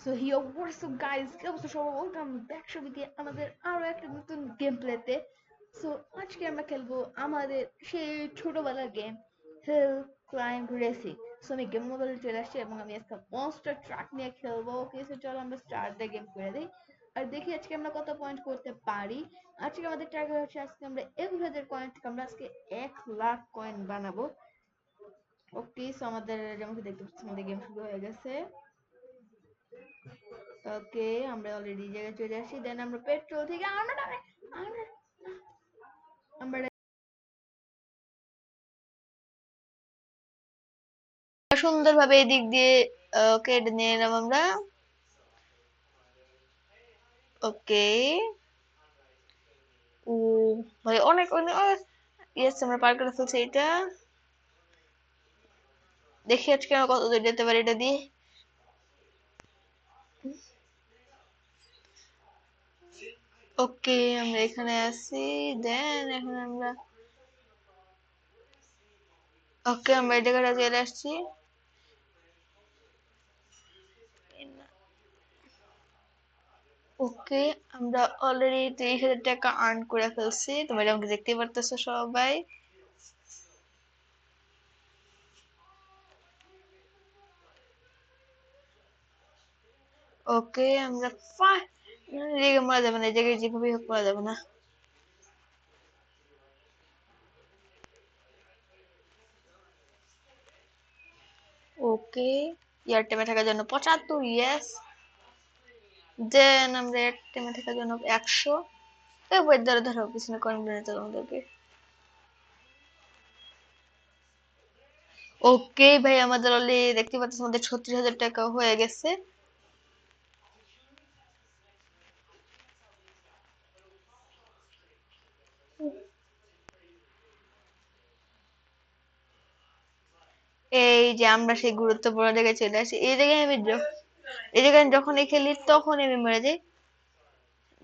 So হিও what's up guys, কি অবস্থা সবার? ওয়েলকাম ব্যাক সবিতে আমাদের আরো একটা নতুন গেম প্লেতে। সো আজকে আমরা খেলবো আমাদের সেই ছোটবেলার game, hill climb racing. So আমি গেম মোবাইলে চলে আসছি এবং আমি আজকে মনস্টার ট্রাক নিয়ে খেলবো। ওকে, সো চলো আমরা স্টার্ট দ্য গেম করে দিই আর দেখি আজকে আমরা কত পয়েন্ট করতে পারি। আজকে আমাদের টার্গেট হচ্ছে আজকে আমরা 1000 কয়েন থেকে আমরা আজকে 1 লাখ কয়েন বানাবো। ওকে, সো আমাদের যেমন কি দেখতে পাচ্ছি আমাদের গেম শুরু হয়ে গেছে। ওকে, আমরা অলরেডি জায়গায় চলে আসি। দেন আমরা পেট্রোল থেকে আমরা আমরা সুন্দরভাবে এদিক দিয়ে কেটে নিয়ে এলাম আমরা। ওকে, ও ভাই অনেক অনেক ইয়েস, আমরা পার করে ফেলছি এটা। দেখি আজকে আমরা কত দূর যেতে পারি এটা দিয়ে। ওকে, আমরা এখানে আছি। দেন এখন আমরা ওকে আমরা এই জায়গাটা চলে আসছি। ওকে, আমরা অলরেডি 30,000 টাকা আর্ন করে ফেলছি, তোমরা যেমন দেখতে পারতেছো সবাই। ওকে, আমরা এই জায়গায় মারা যাবে না, এই জায়গায় যেভাবে হোক মারা যাবে না। ওকে, ইয়ার টেমে থাকার জন্য 75, ইয়েস। দেন আমরা এর টেমে থাকার জন্য 100। এবার ধরো ধরো পিছনে কনফিডেন্স আমাদেরকে। ওকে ভাই, আমাদের অলরেডি দেখতে পাচ্ছি আমাদের 36,000 টাকা হয়ে গেছে। এই যে আমরা সেই গুরুত্বপূর্ণ জায়গায় চলে আসি। এই জায়গায় এই জায়গায় যখনই খেলি তখনই আমি মরে যাই।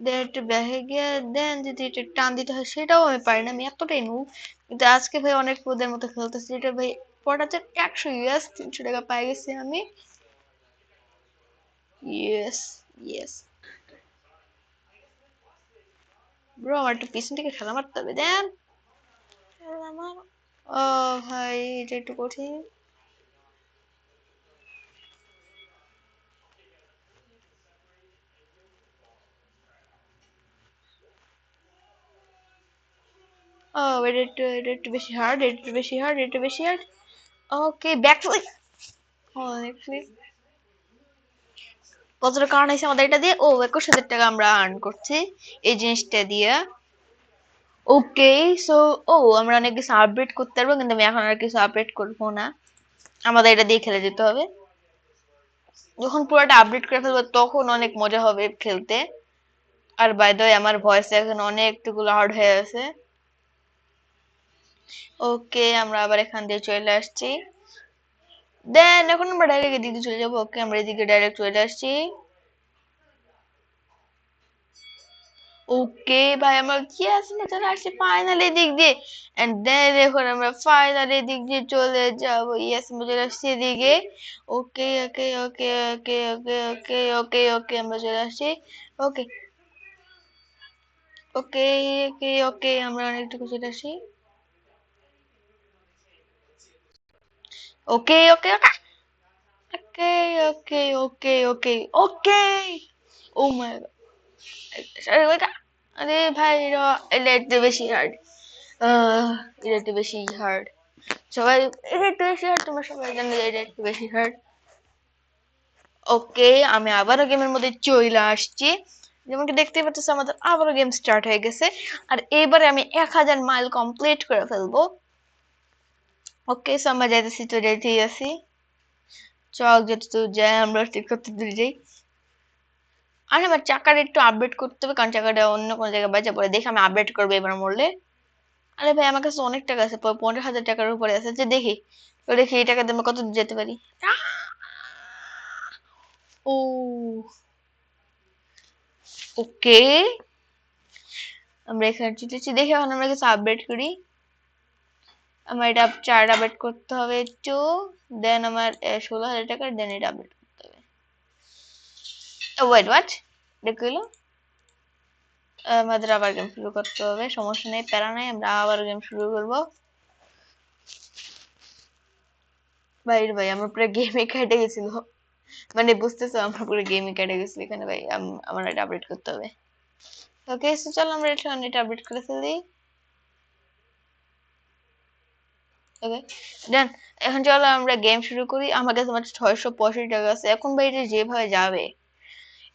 দেন একটু ব্যাকে গিয়ে দেন যদি একটু টান দিতে হয় সেটাও আমি পারি না, আমি এতটাই নু। কিন্তু আজকে ভাই অনেক ওদের মতো খেলতেছি, এটা ভাই পড়াতে 100, ইয়েস, 300 টাকা পাই গেছি আমি। ইয়েস, ইয়েস ব্রো, আমার একটু পিছন থেকে খেলা মারতে হবে। দেন আমার, ও ভাই এটা একটু কঠিন। ও এটা একটু বেশি হার্ড, এটা একটু বেশি হার্ড, এটা একটু বেশি হার্ড। ওকে, ব্যাকফ্লিপ। ও ব্যাকফ্লিপ। কতটা কারণ আছে আমাদের এটা দিয়ে? ও 21,000 টাকা আমরা আর্ন করছি এই জিনিসটা দিয়ে। ওকে, সো আমরা অনেক কিছু আপডেট করতে পারবো, কিন্তু আমি এখন আর কিছু আপডেট করবো না, আমাদের এটা দিয়ে খেলে যেতে হবে। যখন পুরোটা আপডেট করে ফেলবো তখন অনেক মজা হবে খেলতে। আর বাই দ্য ওয়ে আমার ভয়েস এখন অনেকটুকু লাউড হয়ে আছে। ওকে, আমরা আবার এখান দিয়ে চলে আসছি। দেন এখন আমরা ডাইরেক্ট এদিকে চলে যাবো। ওকে, আমরা এদিকে ডাইরেক্ট চলে আসছি। ওকে ভাই, আমরা কি আসলে চলে আসছি ফাইনালি দিক দিয়ে। এন্ড দেন এখন আমরা ফাইনালি দিক দিয়ে চলে যাব। ইয়েস, আমরা চলে আসছি এদিকে। ওকে ওকে ওকে ওকে ওকে ওকে ওকে ওকে, আমরা চলে আসছি। ওকে ওকে ওকে ওকে, আমরা অনেকটুকু চলে আসি। ওকে ওকে ওকে ওকে ওকে ওকে ওকে ওকে, ও মাই গড, আরে ভাই এটা একটু বেশি হার্ড। এটা একটু বেশি হার্ড। সবাই এটা একটু বেশি হার্ড, তোমরা সবাই জানো যে এটা একটু বেশি হার্ড। ওকে, আমি আবারও গেমের মধ্যে চলে আসছি। যেমন কি দেখতে পাচ্ছ আমাদের আবারও গেম স্টার্ট হয়ে গেছে। আর এবারে আমি 1000 মাইল কমপ্লিট করে ফেলবো। ওকে, সো আমরা যাইতেছি, তো যাইতেই আছি। চল যত দূর যাই আমরা ঠিক করতে দূর যাই। আর আমার চাকাটা একটু আপডেট করতে হবে, কারণ চাকাটা অন্য কোনো জায়গায় বাজা পড়ে, দেখে আমি আপডেট করবো এবার মরলে। আরে ভাই, আমার কাছে অনেক টাকা আছে, 15,000 টাকার উপরে আছে, যে দেখি তো দেখি এই টাকা দিয়ে আমরা কত দূর যেতে পারি। ও ওকে, আমরা এখানে জিতেছি, দেখি এখন আমরা কিছু আপডেট করি। আমার এটা চার্ট আপডেট করতে হবে একটু। দেন আমার 16,000 টাকার, দেন এটা আপডেট করতে হবে। ওয়েট হোয়াট দেখলো আমাদের আবার গেম শুরু করতে হবে, সমস্যা নেই, প্যারা নাই, আমরা আবার গেম শুরু করব। ভাই রে ভাই আমরা পুরো গেমে কেটে গেছিল, মানে বুঝতেছো আমরা পুরো গেমে কেটে গেছিল এখানে ভাই। আমার এটা আপডেট করতে হবে। ওকে সো চলো আমরা এটা আপডেট করে ফেলি। ওকে ডান। এখন চলো আমরা গেম শুরু করি। আমার কাছে মাত্র 665 টাকা আছে। এখন ভাই এটা যেভাবে যাবে,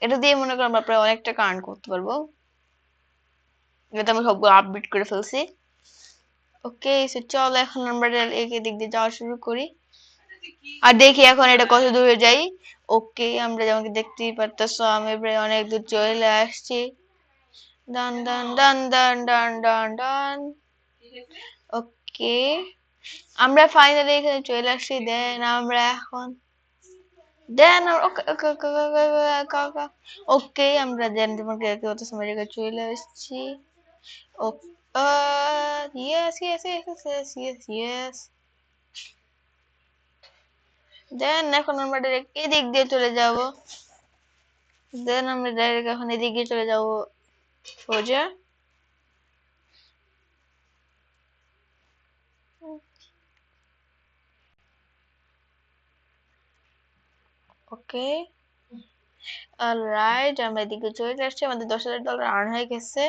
এটা দিয়ে মনে করো আমরা প্রায় অনেক টাকা আর্ন করতে পারবো। এটা আমি সবগুলো আপডেট করে ফেলছি। ওকে সো চলো এখন আমরা এদিক দিয়ে যাওয়া শুরু করি আর দেখি এখন এটা কত দূরে যাই। ওকে আমরা যেমন দেখতেই পারতেছো আমি প্রায় অনেক দূর চলে আসছি। ডান ডান ডান ডান ডান ডান ডান। ওকে আমরা ফাইনালি এখানে চলে আসছি। দেন আমরা এখন দেন ওকে ওকে ওকে ওকে ওকে আমরা দেন তোমাকে কত সময় জায়গায় চলে আসছি। Okay yes yes yes yes yes yes. Then এখন আমরা ডাইরেক্ট এদিক দিয়ে চলে যাব। দেন আমরা ডাইরেক্ট এখন এদিক দিয়ে চলে যাব সোজা। ওকে অলরাইট আমরা এদিকে চলে আসছি। আমাদের $10,000 আর্ন হয়ে গেছে।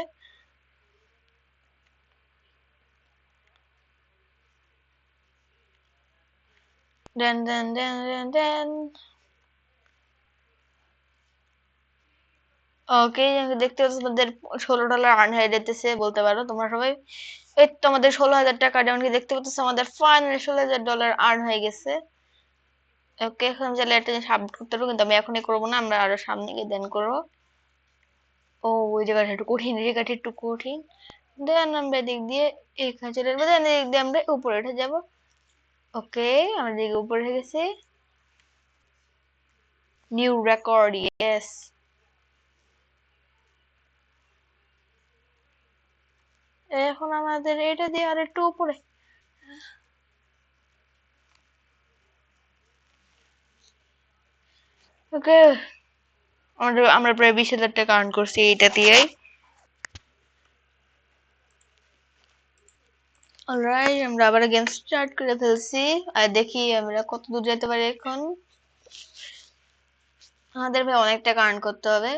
দেন দেন দেন দেন দেন। ওকে দেখতে পাচ্ছ আমাদের $16 আর্ন হয়ে যেতেছে বলতে পারো তোমরা সবাই। এই তো আমাদের 16,000 টাকা যেমন কি দেখতে পাচ্ছ আমাদের ফাইনালি $16,000 আর্ন হয়ে গেছে। ওকে এখন চাইলে একটা জিনিস আপডেট করতে পারবো কিন্তু আমি এখনই করবো না, আমরা আরো সামনে গিয়ে দেন করবো। ও ওই জায়গাটা একটু কঠিন, এই জায়গাটা একটু কঠিন। দেন আমরা এদিক দিয়ে এখানে চলে আসবো। দেন এদিক দিয়ে আমরা উপরে উঠে যাব। ওকে আমরা এদিকে উপরে উঠে গেছি। New record yes. এখন আমাদের এটা দিয়ে আর একটু উপরে। ওকে আমরা প্রায় 20,000 টাকা আর্ন করছি এটা দিয়েই। অলরাইট আমরা আবার গেম স্টার্ট করে ফেলছি আর দেখি আমরা কত দূর যেতে পারি এখন। আমাদের ভাই অনেক টাকা আর্ন করতে হবে।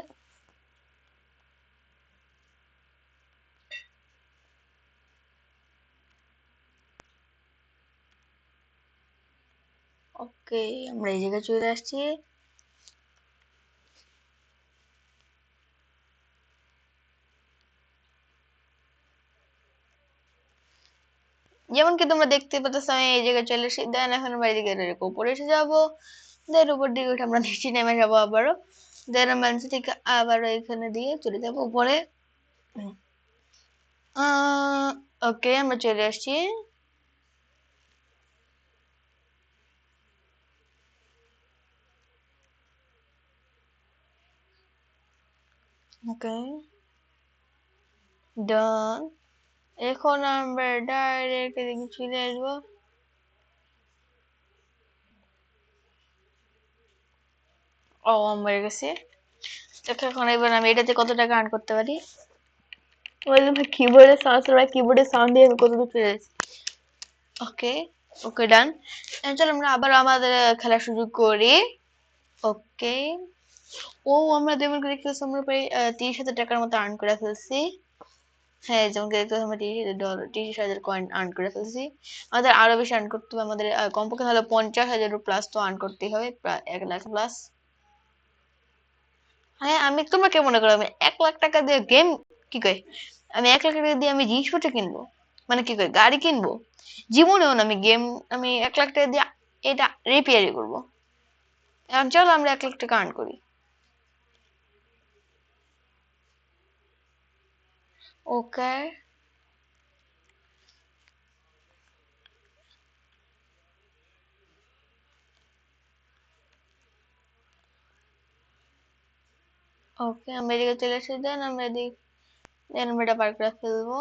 ওকে আমরা এই জায়গায় চলে আসছি। যেমন কি তোমরা দেখতে পাচ্ছ আমি এই জায়গায় চলে এসেছি। দেন এখন আমরা এদিকে উপরে এসে যাবো। দেন উপর দিকে উঠে আমরা নিচে নেমে যাবো আবারও। দেন আমরা নিচে থেকে আবারও এখানে দিয়ে চলে যাবো উপরে। ওকে আমরা চলে আসছি। ওকে ডান। এখন আমরা ডাইরেক্ট এদিকে চলে আসবো। ও মরে গেছি। দেখো এখন এবার আমি এটাতে কত টাকা আর্ন করতে পারি। বললাম ভাই কিবোর্ডের সাউন্ড, ভাই কিবোর্ডের সাউন্ড দিয়ে আমি কত দূর চলে যাচ্ছি। ওকে ওকে ডান। চলো আমরা আবার আমাদের খেলা শুরু করি। ওকে ও আমরা যেমন করে দেখতেছি আমরা প্রায় 30,000 টাকার মতো আর্ন করে ফেলছি। হ্যাঁ যেমন করে দেখতেছি আমরা 30,000 30,000 কয়েন আর্ন করে ফেলছি। আমাদের আরো বেশি আর্ন করতে হবে। আমাদের কমপক্ষে হলো 50,000 প্লাস তো আর্ন করতেই হবে, প্রায় 1 লাখ প্লাস। হ্যাঁ আমি তোমরা কে মনে করো আমি 1 লাখ টাকা দিয়ে গেম কি কই, আমি 1 লাখ টাকা দিয়ে আমি জিনিসপত্র কিনবো, মানে কি কই গাড়ি কিনবো? জীবনেও না। আমি গেম আমি 1 লাখ টাকা দিয়ে এটা রিপেয়ারই করবো। এখন চলো আমরা 1 লাখ টাকা আর্ন করি। ওকে ওকে আমরা এদিকে চলে এসে দেন আমরা এদিক দেন আমরা এটা পার করে ফেলবো।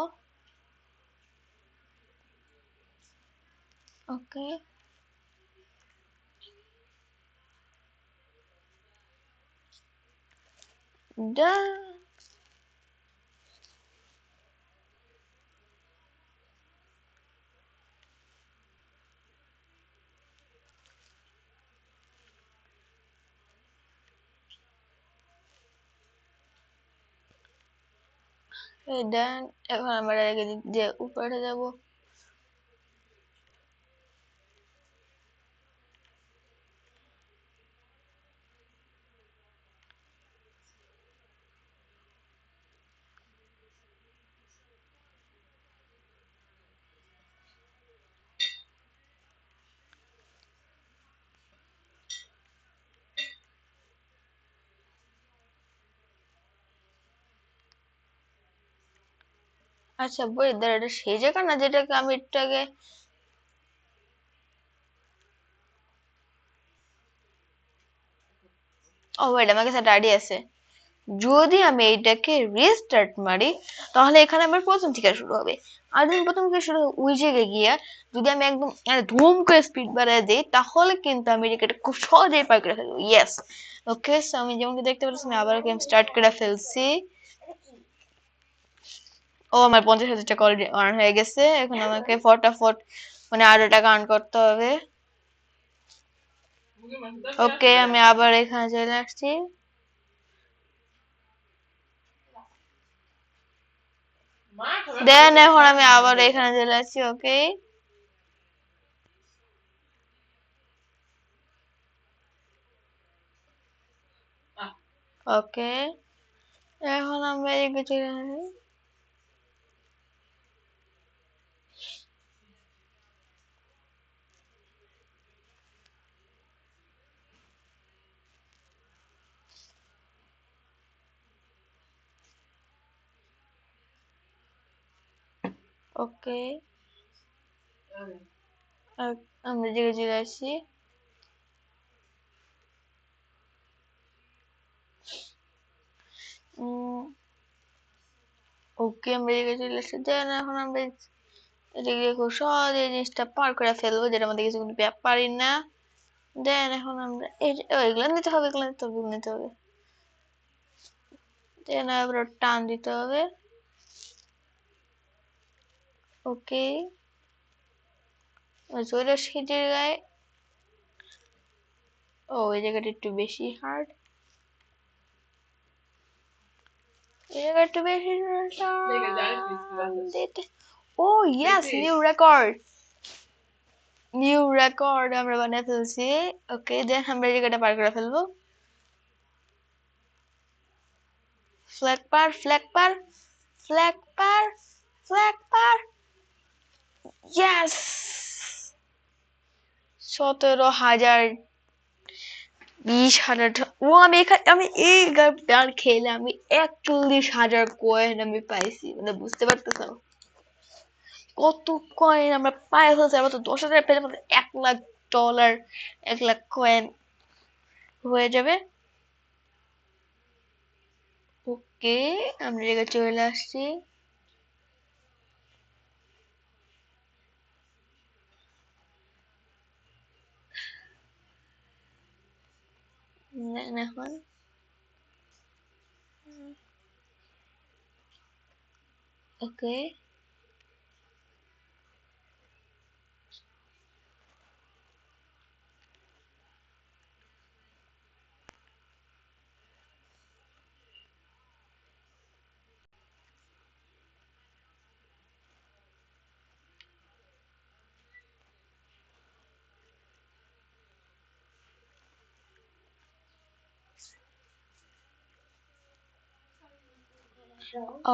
ওকে Done. Done. এখন আমরা আগে যে উপরে যাব। আচ্ছা বই এটা সেই জায়গা না যেটাকে আমি একটু আগে ও ওয়েট আমার কাছে একটা আইডিয়া আছে। যদি আমি এইটাকে রিস্টার্ট মারি তাহলে এখানে আমার প্রথম থেকে শুরু হবে। আর যদি প্রথম থেকে শুরু হবে ওই জায়গায় গিয়া যদি আমি একদম ধুম করে স্পিড বাড়ায় দিই তাহলে কিন্তু আমি এটা খুব সহজেই পার করে ফেলবো। ইয়েস ওকে সো আমি যেমনকি দেখতে পাচ্ছি আমি আবার গেম স্টার্ট করে ফেলছি। ও আমার 50,000 টাকা অলরেডি আর্ন হয়ে গেছে। এখন আমাকে ফটাফট মানে আরো টাকা আর্ন করতে হবে। ওকে আমি আবার এখানে চলে আসছি। দেন এখন আমি আবার এখানে চলে আসছি। ওকে ওকে এখন আমরা এদিকে চলে আসি। ওকে আমরা এদিকে চলে আসছি। ওকে আমরা এদিকে চলে আসছি। দেন এখন আমরা এদিকে খুব সহজে এই জিনিসটা পার করে ফেলবো যেটা আমাদের কিছু কোনো ব্যাপারই না। দেন এখন আমরা এগুলো নিতে হবে এগুলো নিতে হবে নিতে হবে। দেন আবার টান দিতে হবে। ওকে চলে আসছি জায়গায়। ও এই জায়গাটা একটু বেশি হার্ড। এই জায়গাটা একটু বেশি দিতে। Oh yes new record new record আমরা বানিয়ে ফেলছি। ওকে দেন আমরা এই জায়গাটা পার করে ফেলবো। ফ্ল্যাগ পার ফ্ল্যাগ পার ফ্ল্যাগ পার ফ্ল্যাগ পার ইয়েস 17,000 20,000 ও আমি এখানে আমি এই গান খেলে আমি 41,000 কয়েন আমি পাইছি মানে বুঝতে পারতেছো কত কয়েন আমরা পাই ফেলছি। আমরা তো 10,000 পেলে আমাদের $1,00,000 1,00,000 কয়েন হয়ে যাবে। ওকে আমরা জায়গায় চলে আসছি। এখন ওকে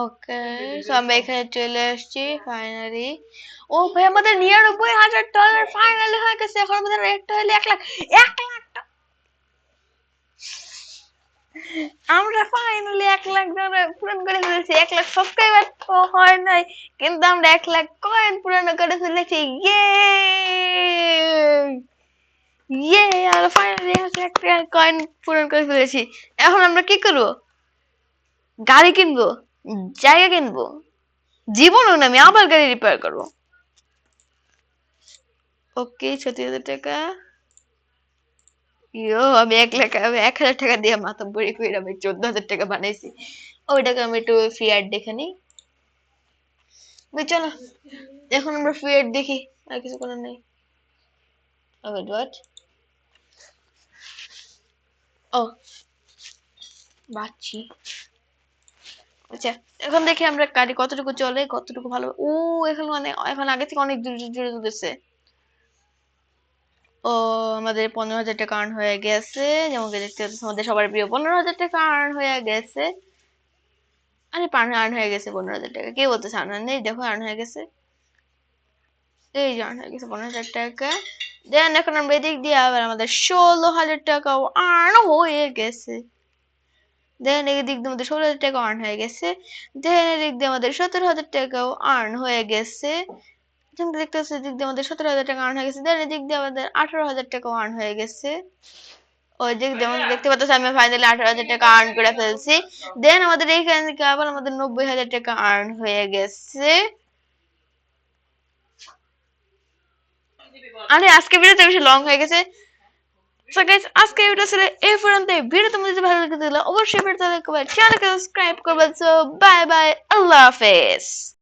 ওকে সো আমরা এখানে চলে আসছি ফাইনালি। ও ভাই আমাদের $99,000 ফাইনালি হয়ে গেছে। এখন আমাদের রেটটা হলো 1,00,000 1,00,000 আমরা ফাইনালি 1,00,000 পূরণ করে ফেলেছি। 1,00,000 সাবস্ক্রাইবার তো হয় নাই কিন্তু আমরা 1,00,000 কয়েন পূরণ করে ফেলেছি। ইয়ে ইয়ে আমরা ফাইনালি 1,00,000 কয়েন পূরণ করে ফেলেছি। এখন আমরা কি করবো? গাড়ি কিনবো, জায়গা কিনবো, জীবনও না আমি আবার গাড়ি রিপেয়ার করবো। ওকে 36,000 টাকা আমি 1,000 টাকা দিয়ে মাথা বড়ি করে আমি 14,000 টাকা বানাইছি। ওইটাকে আমি একটু ফ্রি অ্যাড দেখে নিই। চলো এখন আমরা ফ্রি অ্যাড দেখি, আর কিছু করার নেই। ওয়েট হোয়াট, ও বাচ্চি। আচ্ছা এখন দেখি আমরা গাড়ি কতটুকু চলে, কতটুকু ভালো। এখন মানে এখন আগে থেকে অনেক জোরে জোরে চলতেছে। ও আমাদের 15,000 টাকা আর্ন হয়ে গেছে, যেমন কি দেখতে পাচ্ছি আমাদের সবার প্রিয় 15,000 টাকা আর্ন হয়ে গেছে। আরে আর্ন হয়ে গেছে 15,000 টাকা, কে বলতেছে আর্ন নেই? দেখো আর্ন হয়ে গেছে, এই যে আর্ন হয়ে গেছে 15,000 টাকা। দেন এখন আমরা এদিক দিয়ে আবার আমাদের 16,000 টাকাও আর্ন হয়ে গেছে। দেন এদিক দিয়ে আমাদের 16,000 টাকা আর্ন হয়ে গেছে। দেন এদিক দিয়ে আমাদের 17,000 টাকাও আর্ন হয়ে গেছে। দেখতে পাচ্ছি এদিক দিয়ে আমাদের 17,000 টাকা আর্ন হয়ে গেছে। দেন এদিক দিয়ে আমাদের 18,000 টাকাও আর্ন হয়ে গেছে। ওই দিক যেমন দেখতে পাচ্ছি আমি ফাইনালি 18,000 টাকা আর্ন করে ফেলছি। দেন আমাদের এইখান থেকে আবার আমাদের 90,000 টাকা আর্ন হয়ে গেছে। আরে আজকে ভিডিওটা বেশি লং হয়ে গেছে। সো গাইস আজকে ভিডিও ছিল এই পর্যন্ত। ভিডিও তোমাদের যদি ভালো লেগে থাকে অবশ্যই চ্যানেলকে সাবস্ক্রাইব করবেন। সো বাই বাই, আল্লাহ হাফেজ।